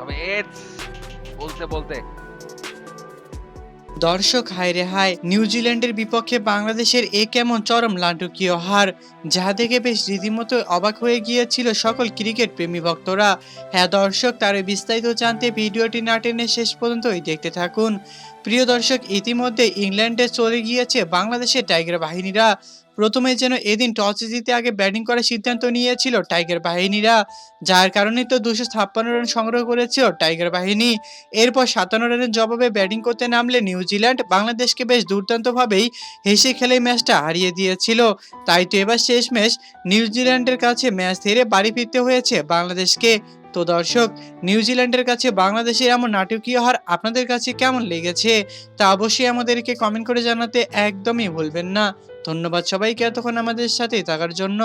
রবেটস বলতে, বলতে। দর্শক হায়রে হায়, নিউজিল্যান্ডের বিপক্ষে বাংলাদেশের এ কেমন চরম নাটকীয় হার, যা দেখে বেশ রীতিমতো অবাক হয়ে গিয়েছিল সকল ক্রিকেট প্রেমী ভক্তরা। হ্যাঁ দর্শক, তার বিস্তারিত জানতে ভিডিওটি না টেনে শেষ পর্যন্তই দেখতে থাকুন। প্রিয় দর্শক, ইতিমধ্যে ইংল্যান্ডে চলে গিয়েছে বাংলাদেশের টাইগার বাহিনীরা। প্রথমে যেন এদিন টস জিতে আগে ব্যাটিং করার সিদ্ধান্ত নিয়েছিল টাইগার বাহিনীরা, যার কারণে তো 256 রান সংগ্রহ করেছিল টাইগার বাহিনী। এরপর 57 রানের জবাবে ব্যাটিং করতে নামলে নিউজিল্যান্ড বাংলাদেশকে বেশ দুর্দান্তভাবেই হেসে খেলে ম্যাচটা হারিয়ে দিয়েছিল। তাই তো এবার শেষমেশ নিউজিল্যান্ডের কাছে ম্যাচ হেরে বাড়ি ফিরতে হয়েছে বাংলাদেশকে। তো দর্শক, নিউজিল্যান্ডের কাছে বাংলাদেশের এমন নাটকীয় হার আপনাদের কাছে কেমন লেগেছে তা অবশ্যই আমাদেরকে কমেন্ট করে জানাতে একদমই ভুলবেন না। ধন্যবাদ সবাইকে এতক্ষণ আমাদের সাথে থাকার জন্য।